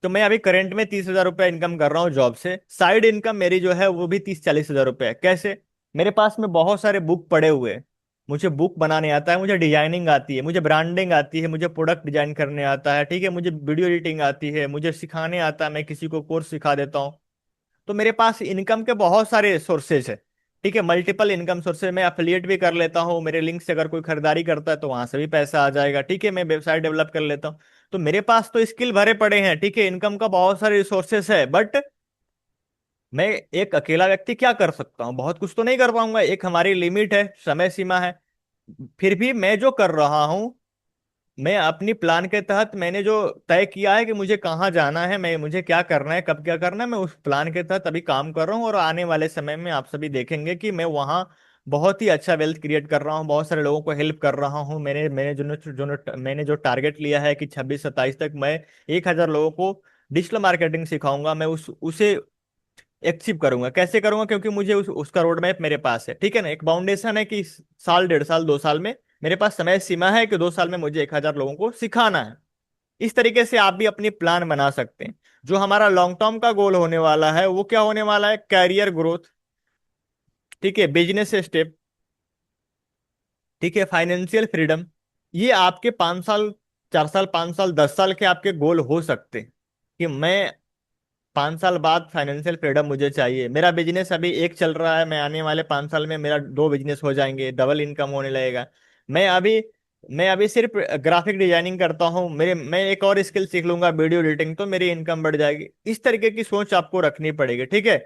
तो मैं अभी करंट में 30,000 रुपये इनकम कर रहा हूँ जॉब से। साइड इनकम मेरी जो है वो भी 30-40 हजार रुपये है। कैसे? मेरे पास में बहुत सारे बुक पड़े हुए हैं। मुझे बुक बनाने आता है, मुझे डिजाइनिंग आती है, मुझे ब्रांडिंग आती है, मुझे प्रोडक्ट डिजाइन करने आता है, ठीक है, मुझे वीडियो एडिटिंग आती है, मुझे सिखाने आता है, मैं किसी को कोर्स सिखा देता हूँ। तो मेरे पास इनकम के बहुत सारे सोर्सेज है। ठीक है, मल्टीपल इनकम सोर्सेज। मैं अफिलिएट भी कर लेता हूँ, मेरे लिंक से अगर कोई खरीदारी करता है तो वहां से भी पैसा आ जाएगा। ठीक है, मैं वेबसाइट डेवलप कर लेता हूँ। तो मेरे पास तो स्किल भरे पड़े हैं, ठीक है, इनकम का बहुत सारे रिसोर्सेस है, बट मैं एक अकेला व्यक्ति क्या कर सकता हूँ? बहुत कुछ तो नहीं कर पाऊंगा, एक हमारी लिमिट है, समय सीमा है। फिर भी मैं जो कर रहा हूँ, मैं अपनी प्लान के तहत मैंने जो तय किया है कि मुझे कहाँ जाना है, मैं मुझे क्या करना है, कब क्या करना है, मैं उस प्लान के तहत अभी काम कर रहा हूँ। और आने वाले समय में आप सभी देखेंगे कि मैं वहाँ बहुत ही अच्छा वेल्थ क्रिएट कर रहा हूँ, बहुत सारे लोगों को हेल्प कर रहा हूँ। मैंने मैंने मैंने जो टारगेट लिया है कि 26-27 तक मैं 1,000 लोगों को डिजिटल मार्केटिंग सिखाऊंगा, मैं उसे अचीव करूंगा। कैसे करूंगा? क्योंकि मुझे उसका रोड मैप मेरे पास है। ठीक है ना, एक बाउंडेशन है कि साल, 1.5 साल, 2 साल में मेरे पास समय सीमा है कि 2 साल में मुझे 1,000 लोगों को सिखाना है। इस तरीके से आप भी अपनी प्लान बना सकते हैं। जो हमारा लॉन्ग टर्म का गोल होने वाला है वो क्या होने वाला है? कैरियर ग्रोथ, ठीक है, बिजनेस स्टेप, ठीक है, फाइनेंशियल फ्रीडम। ये आपके 5 साल, 4 साल, 5 साल, 10 साल के आपके गोल हो सकते हैं कि मैं 5 साल बाद फाइनेंशियल फ्रीडम मुझे चाहिए। मेरा बिजनेस अभी एक चल रहा है, मैं आने वाले 5 साल में मेरा 2 बिजनेस हो जाएंगे, डबल इनकम होने लगेगा। मैं अभी मैं अभी सिर्फ ग्राफिक डिजाइनिंग करता हूँ, मेरे मैं एक और स्किल सीख लूंगा, वीडियो एडिटिंग, तो मेरी इनकम बढ़ जाएगी। इस तरीके की सोच आपको रखनी पड़ेगी। ठीक है।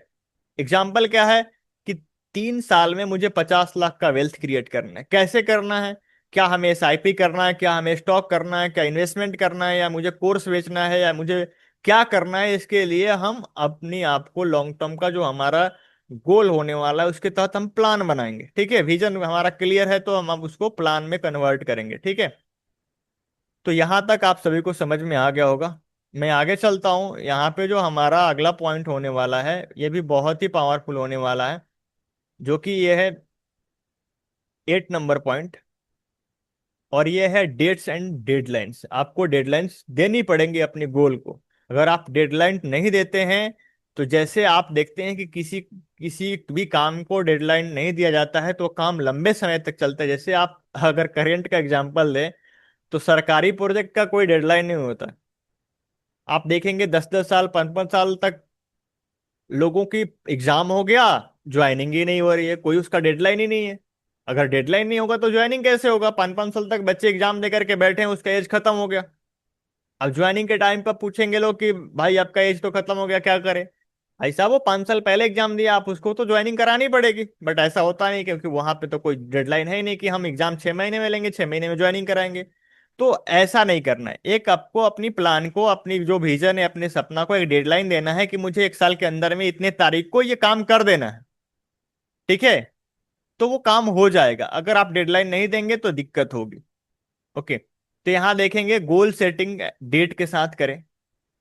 एग्जाम्पल क्या है कि 3 साल में मुझे 50 लाख का वेल्थ क्रिएट करना है। कैसे करना है? क्या हमें SIP करना है, क्या हमें स्टॉक करना है, क्या इन्वेस्टमेंट करना है, या मुझे कोर्स बेचना है, या मुझे क्या करना है? इसके लिए हम अपनी आप को लॉन्ग टर्म का जो हमारा गोल होने वाला है उसके तहत हम प्लान बनाएंगे। ठीक है, विजन हमारा क्लियर है तो हम अब उसको प्लान में कन्वर्ट करेंगे। ठीक है। तो यहाँ तक आप सभी को समझ में आ गया होगा। मैं आगे चलता हूँ। यहाँ पे जो हमारा अगला पॉइंट होने वाला है ये भी बहुत ही पावरफुल होने वाला है, जो कि ये है 8 नंबर पॉइंट। और ये है डेट्स एंड डेडलाइंस। आपको डेडलाइंस देनी पड़ेंगी अपने गोल को। अगर आप डेडलाइन नहीं देते हैं, तो जैसे आप देखते हैं कि किसी किसी भी काम को डेडलाइन नहीं दिया जाता है तो काम लंबे समय तक चलता है। जैसे आप अगर करेंट का एग्जांपल लें तो सरकारी प्रोजेक्ट का कोई डेडलाइन नहीं होता। आप देखेंगे 10-10 साल, 5-5 साल तक लोगों की एग्जाम हो गया, ज्वाइनिंग ही नहीं हो रही है, कोई उसका डेडलाइन ही नहीं है। अगर डेडलाइन नहीं होगा तो ज्वाइनिंग कैसे होगा? 5-5 साल तक बच्चे एग्जाम दे करके बैठे हैं, उसका एज खत्म हो गया। अब ज्वाइनिंग के टाइम पर पूछेंगे लोग कि भाई आपका एज तो खत्म हो गया, क्या करें? ऐसा वो 5 साल पहले एग्जाम दिया, आप उसको तो ज्वाइनिंग करानी पड़ेगी। बट ऐसा होता नहीं, क्योंकि वहां पे तो कोई डेडलाइन है ही नहीं कि हम एग्जाम 6 महीने में लेंगे, 6 महीने में ज्वाइनिंग कराएंगे। तो ऐसा नहीं करना है। एक आपको अपनी प्लान को, अपनी जो विजन है, अपने सपना को एक डेडलाइन देना है कि मुझे 1 साल के अंदर में इतने तारीख को ये काम कर देना है। ठीक है। तो वो काम हो जाएगा। अगर आप डेडलाइन नहीं देंगे तो दिक्कत होगी। ओके। तो यहां देखेंगे गोल सेटिंग डेट के साथ करें।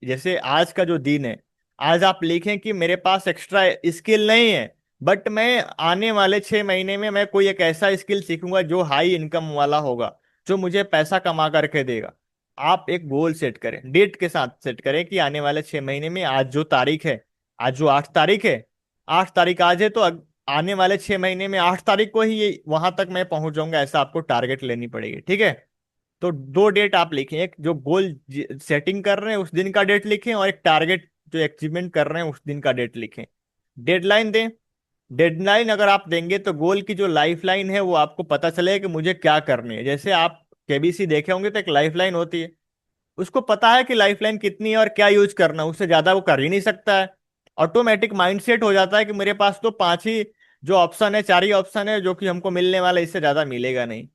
जैसे आज का जो दिन है, आज आप लिखें कि मेरे पास एक्स्ट्रा स्किल नहीं है, बट मैं आने वाले 6 महीने में मैं कोई एक ऐसा स्किल सीखूंगा जो हाई इनकम वाला होगा, जो मुझे पैसा कमा करके देगा। आप एक गोल सेट करें, डेट के साथ सेट करें कि आने वाले 6 महीने में, आज जो तारीख है, आज जो 8 तारीख है, 8 तारीख आज है, तो आने वाले 6 महीने में 8 तारीख को ही ये वहां तक मैं पहुंच जाऊंगा, ऐसा आपको टारगेट लेनी पड़ेगी। ठीक है। तो 2 डेट आप लिखें, एक जो गोल सेटिंग कर रहे हैं उस दिन का डेट लिखें, और एक टारगेट जो अचीवमेंट कर रहे हैं उस दिन का डेट लिखें। डेडलाइन दें। डेडलाइन अगर आप देंगे तो गोल की जो लाइफ लाइन है वो आपको पता चलेगा कि मुझे क्या करनी है। जैसे आप KBC देखे होंगे तो एक लाइफ लाइन होती है, उसको पता है कि लाइफ लाइन कितनी है और क्या यूज करना है, उससे ज्यादा वो कर ही नहीं सकता है। ऑटोमेटिक माइंडसेट हो जाता है कि मेरे पास तो पांच ही जो ऑप्शन है, चार ही ऑप्शन है जो कि हमको मिलने वाला है, इससे ज्यादा मिलेगा नहीं।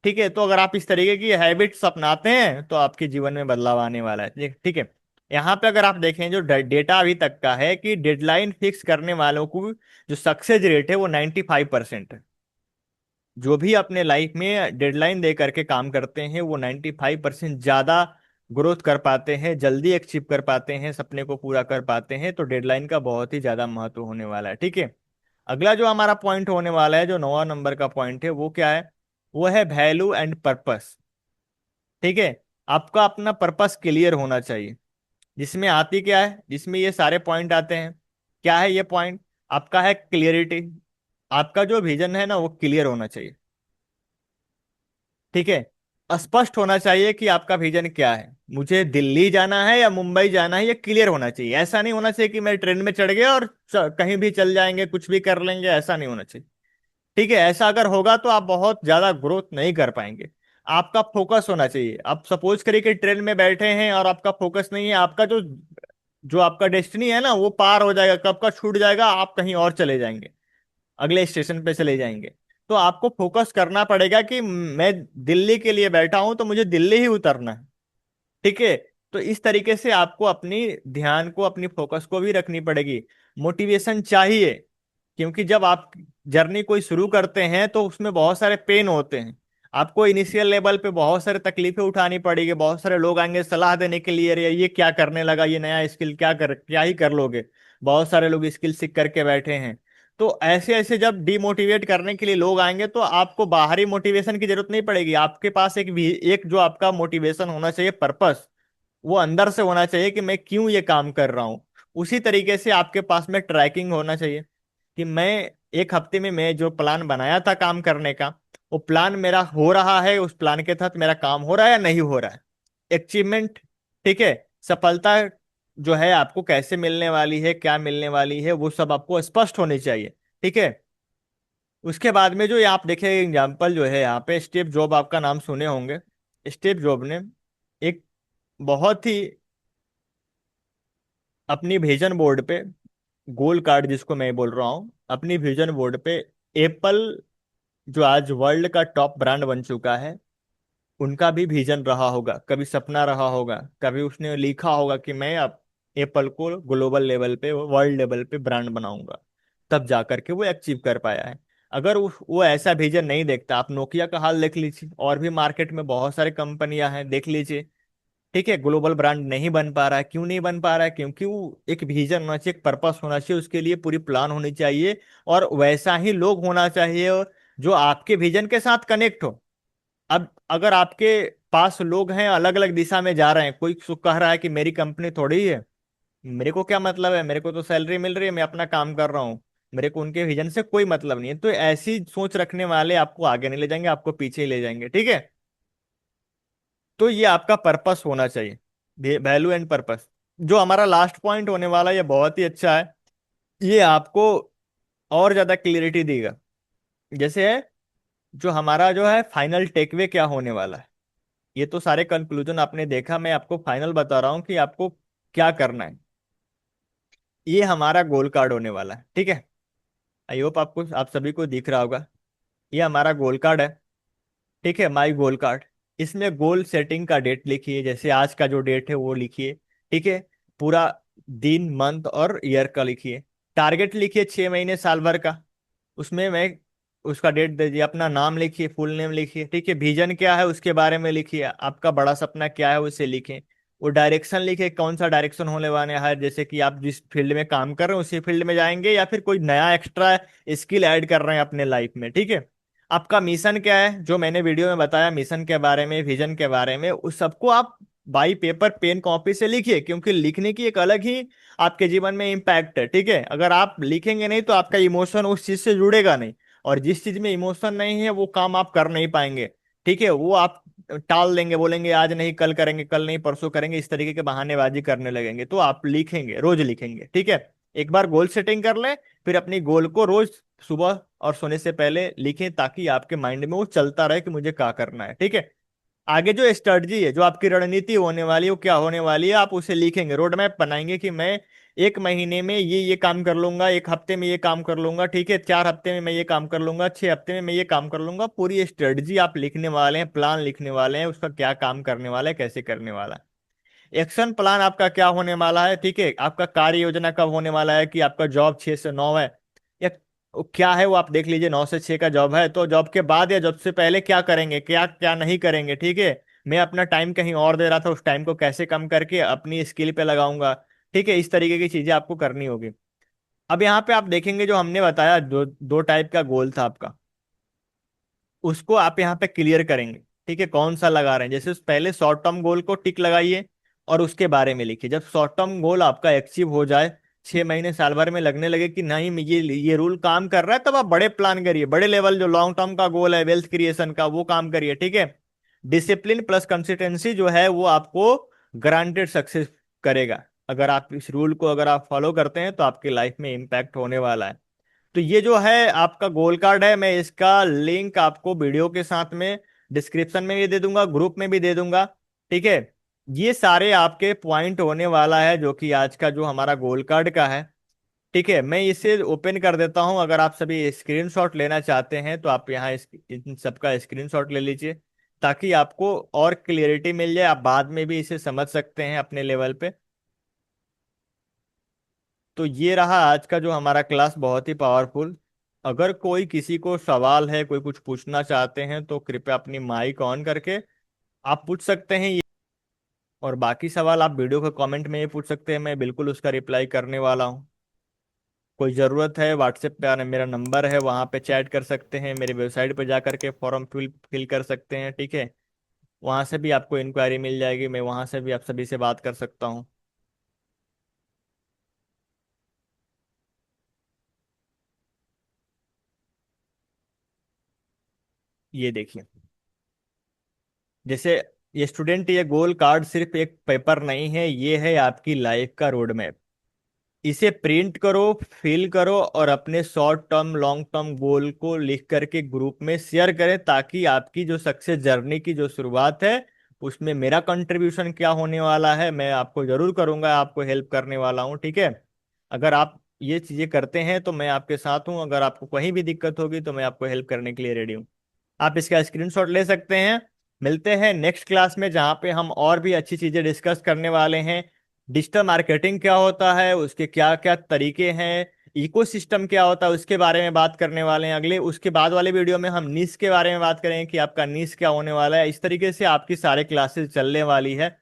ठीक है, तो अगर आप इस तरीके की हैबिट्स अपनाते हैं तो आपके जीवन में बदलाव आने वाला है। ठीक है। यहाँ पे अगर आप देखें जो डेटा अभी तक का है कि डेडलाइन फिक्स करने वालों को जो सक्सेस रेट है वो 95% है। जो भी अपने लाइफ में डेडलाइन दे करके काम करते हैं वो 95% ज्यादा ग्रोथ कर पाते हैं, जल्दी अचीव कर पाते हैं, सपने को पूरा कर पाते हैं। तो डेडलाइन का बहुत ही ज्यादा महत्व होने वाला है। ठीक है। अगला जो हमारा पॉइंट होने वाला है, जो 9वां नंबर का पॉइंट है, वो क्या है? वो है वैल्यू एंड पर्पस। ठीक है। आपका अपना पर्पस क्लियर होना चाहिए, जिसमें आती क्या है, जिसमें ये सारे पॉइंट आते हैं। क्या है ये पॉइंट? आपका है क्लियरिटी। आपका जो विजन है ना वो क्लियर होना चाहिए। ठीक है। स्पष्ट होना चाहिए कि आपका विजन क्या है, मुझे दिल्ली जाना है या मुंबई जाना है, ये क्लियर होना चाहिए। ऐसा नहीं होना चाहिए कि मैं ट्रेन में चढ़ गया और कहीं भी चल जाएंगे, कुछ भी कर लेंगे, ऐसा नहीं होना चाहिए। ठीक है। ऐसा अगर होगा तो आप बहुत ज्यादा ग्रोथ नहीं कर पाएंगे। आपका फोकस होना चाहिए। आप सपोज करिए कि ट्रेन में बैठे हैं और आपका फोकस नहीं है, आपका जो जो आपका डेस्टिनी है ना वो पार हो जाएगा, कब का छूट जाएगा, आप कहीं और चले जाएंगे, अगले स्टेशन पे चले जाएंगे। तो आपको फोकस करना पड़ेगा कि मैं दिल्ली के लिए बैठा हूं तो मुझे दिल्ली ही उतरना है। ठीक है। तो इस तरीके से आपको अपनी ध्यान को, अपनी फोकस को भी रखनी पड़ेगी। मोटिवेशन चाहिए, क्योंकि जब आप जर्नी कोई शुरू करते हैं तो उसमें बहुत सारे पेन होते हैं। आपको इनिशियल लेवल पे बहुत सारे तकलीफें उठानी पड़ेगी, बहुत सारे लोग आएंगे सलाह देने के लिए, अरे ये क्या करने लगा, ये नया स्किल क्या ही कर लोगे। बहुत सारे लोग स्किल सीख करके बैठे हैं। तो ऐसे ऐसे जब डिमोटिवेट करने के लिए लोग आएंगे तो आपको बाहरी मोटिवेशन की जरूरत नहीं पड़ेगी। आपके पास एक जो आपका मोटिवेशन होना चाहिए, पर्पस, वो अंदर से होना चाहिए कि मैं क्यों ये काम कर रहा हूँ। उसी तरीके से आपके पास में ट्रैकिंग होना चाहिए कि मैं एक हफ्ते में मैं जो प्लान बनाया था काम करने का, वो प्लान मेरा हो रहा है, उस प्लान के तहत मेरा काम हो रहा है या नहीं हो रहा है। अचीवमेंट। ठीक है। सफलता जो है आपको कैसे मिलने वाली है, क्या मिलने वाली है, वो सब आपको स्पष्ट होनी चाहिए। ठीक है। उसके बाद में जो ये आप देखें एग्जाम्पल जो है यहाँ पे, स्टीव जॉब, आपका नाम सुने होंगे। स्टीव जॉब ने एक बहुत ही अपनी विजन बोर्ड पे, गोल कार्ड जिसको मैं बोल रहा हूँ, अपनी विजन बोर्ड पे एप्पल जो आज वर्ल्ड का टॉप ब्रांड बन चुका है, उनका भी विजन रहा होगा, कभी सपना रहा होगा, कभी उसने लिखा होगा कि मैं अब एप्पल को ग्लोबल लेवल पे, वर्ल्ड लेवल पे ब्रांड बनाऊंगा। तब जाकर के वो अचीव कर पाया है। अगर वो ऐसा विजन नहीं देखता, आप नोकिया का हाल देख लीजिए, और भी मार्केट में बहुत सारी कंपनियां हैं, देख लीजिए। ठीक है। ग्लोबल ब्रांड नहीं बन पा रहा है, क्यों नहीं बन पा रहा है? क्योंकि वो एक विजन होना चाहिए, एक पर्पस होना चाहिए, उसके लिए पूरी प्लान होनी चाहिए, और वैसा ही लोग होना चाहिए जो आपके विजन के साथ कनेक्ट हो। अब अगर आपके पास लोग हैं अलग अलग दिशा में जा रहे हैं, कोई कह रहा है कि मेरी कंपनी थोड़ी ही है, मेरे को क्या मतलब है, मेरे को तो सैलरी मिल रही है, मैं अपना काम कर रहा हूँ, मेरे को उनके विजन से कोई मतलब नहीं है। तो ऐसी सोच रखने वाले आपको आगे नहीं ले जाएंगे, आपको पीछे ही ले जाएंगे। ठीक है। तो ये आपका पर्पस होना चाहिए, वैल्यू एंड पर्पस। जो हमारा लास्ट पॉइंट होने वाला है ये बहुत ही अच्छा है। ये आपको और ज्यादा क्लियरिटी देगा। जैसे है, जो हमारा जो है फाइनल टेकवे क्या होने वाला है। ये तो सारे कंक्लूजन आपने देखा, मैं आपको फाइनल बता रहा हूँ कि आपको क्या करना है। ये हमारा गोल कार्ड होने वाला है। ठीक है। आई होप आपको, आप सभी को दिख रहा होगा। ये हमारा गोल कार्ड है। ठीक है, माई गोल कार्ड। इसमें गोल सेटिंग का डेट लिखिए, जैसे आज का जो डेट है वो लिखिए। ठीक है। पूरा दिन, मंथ और ईयर का लिखिए। टारगेट लिखिए 6 महीने, साल भर का। उसमें मैं उसका डेट दे दिया, अपना नाम लिखिए, फुल नेम लिखिए। ठीक है। विजन क्या है उसके बारे में लिखिए, आपका बड़ा सपना क्या है उसे लिखें। वो डायरेक्शन लिखिए, कौन सा डायरेक्शन होने वाला है, जैसे कि आप जिस फील्ड में काम कर रहे हैं उसी फील्ड में जाएंगे या फिर कोई नया एक्स्ट्रा स्किल ऐड कर रहे हैं अपने लाइफ में। ठीक है। आपका मिशन क्या है, जो मैंने वीडियो में बताया मिशन के बारे में, विजन के बारे में, उस सबको आप बाई पेपर पेन कॉपी से लिखिए, क्योंकि लिखने की एक अलग ही आपके जीवन में इम्पैक्ट है। ठीक है। अगर आप लिखेंगे नहीं तो आपका इमोशन उस चीज से जुड़ेगा नहीं, और जिस चीज में इमोशन नहीं है वो काम आप कर नहीं पाएंगे। ठीक है। वो आप टाल देंगे, बोलेंगे आज नहीं, कल करेंगे, कल नहीं, परसों करेंगे, इस तरीके के बहानेबाजी करने लगेंगे। तो आप लिखेंगे, रोज लिखेंगे। ठीक है। एक बार गोल सेटिंग कर लें, फिर अपनी गोल को रोज सुबह और सोने से पहले लिखें, ताकि आपके माइंड में वो चलता रहे कि मुझे क्या करना है। ठीक है। आगे जो स्ट्रेटजी है, जो आपकी रणनीति होने वाली है, वो क्या होने वाली है, आप उसे लिखेंगे, रोड मैप बनाएंगे कि मैं एक महीने में ये काम कर लूंगा, एक हफ्ते में ये काम कर लूंगा, ठीक है, 4 हफ्ते में मैं ये काम कर लूंगा, 6 हफ्ते में मैं ये काम कर लूंगा। पूरी स्ट्रेटजी आप लिखने वाले हैं, प्लान लिखने वाले हैं, उसका क्या काम करने वाला है, कैसे करने वाला है। एक्शन प्लान आपका क्या होने वाला है, ठीक है, आपका कार्य योजना कब होने वाला है, कि आपका जॉब 6 से 9 है या क्या है, वो आप देख लीजिए। 9 से 6 का जॉब है, तो जॉब के बाद या जॉब से पहले क्या करेंगे, क्या क्या नहीं करेंगे, ठीक है। मैं अपना टाइम कहीं और दे रहा था, उस टाइम को कैसे कम करके अपनी स्किल पे लगाऊंगा, ठीक है। इस तरीके की चीजें आपको करनी होगी। अब यहाँ पे आप देखेंगे, जो हमने बताया, दो दो टाइप का गोल था आपका, उसको आप यहाँ पे क्लियर करेंगे, ठीक है, कौन सा लगा रहे हैं। जैसे पहले शॉर्ट टर्म गोल को टिक लगाइए और उसके बारे में लिखिए। जब शॉर्ट टर्म गोल आपका अचीव हो जाए, 6 महीने साल भर में लगने लगे कि नहीं ये रूल काम कर रहा है, तब आप बड़े प्लान करिए, बड़े लेवल जो लॉन्ग टर्म का गोल है वेल्थ क्रिएशन का, वो काम करिए, ठीक है। डिसिप्लिन प्लस कंसिस्टेंसी जो है वो आपको ग्रांटेड सक्सेस करेगा। अगर आप इस रूल को अगर आप फॉलो करते हैं तो आपकी लाइफ में इम्पैक्ट होने वाला है। तो ये जो है आपका गोल कार्ड है, मैं इसका लिंक आपको वीडियो के साथ में डिस्क्रिप्शन में भी दे दूंगा, ग्रुप में भी दे दूंगा, ठीक है। ये सारे आपके पॉइंट होने वाला है जो कि आज का जो हमारा गोल कार्ड का है, ठीक है। मैं इसे ओपन कर देता हूं, अगर आप सभी स्क्रीनशॉट लेना चाहते हैं तो आप यहाँ इन सबका स्क्रीनशॉट ले लीजिए, ताकि आपको और क्लियरिटी मिल जाए, आप बाद में भी इसे समझ सकते हैं अपने लेवल पे। तो ये रहा आज का जो हमारा क्लास, बहुत ही पावरफुल। अगर कोई किसी को सवाल है, कोई कुछ पूछना चाहते हैं, तो कृपया अपनी माइक ऑन करके आप पूछ सकते हैं। और बाकी सवाल आप वीडियो के कमेंट में ये पूछ सकते हैं, मैं बिल्कुल उसका रिप्लाई करने वाला हूँ। कोई ज़रूरत है, व्हाट्सएप पे मेरा नंबर है, वहाँ पे चैट कर सकते हैं, मेरे वेबसाइट पे जा करके फॉर्म फिल कर सकते हैं, ठीक है। वहाँ से भी आपको इंक्वायरी मिल जाएगी, मैं वहाँ से भी आप सभी से बात कर सकता हूँ। ये देखिए, जैसे ये स्टूडेंट, ये गोल कार्ड सिर्फ एक पेपर नहीं है, ये है आपकी लाइफ का रोड मैप। इसे प्रिंट करो, फिल करो और अपने short term long term goal को लिख करके ग्रुप में शेयर करें, ताकि आपकी जो सक्सेस जर्नी की जो शुरुआत है, उसमें मेरा कंट्रीब्यूशन क्या होने वाला है, मैं आपको जरूर करूंगा, आपको हेल्प करने वाला हूँ, ठीक है। अगर आप ये चीजें करते हैं तो मैं आपके साथ हूँ, अगर आपको कहीं भी दिक्कत होगी तो मैं आपको हेल्प करने के लिए रेडी हूँ। आप इसका स्क्रीनशॉट ले सकते हैं। मिलते हैं नेक्स्ट क्लास में, जहाँ पे हम और भी अच्छी चीजें डिस्कस करने वाले हैं। डिजिटल मार्केटिंग क्या होता है, उसके क्या क्या तरीके हैं, इकोसिस्टम क्या होता है, उसके बारे में बात करने वाले हैं। अगले उसके बाद वाले वीडियो में हम नीश के बारे में बात करेंगे कि आपका नीश क्या होने वाला है। इस तरीके से आपकी सारे क्लासेस चलने वाली है।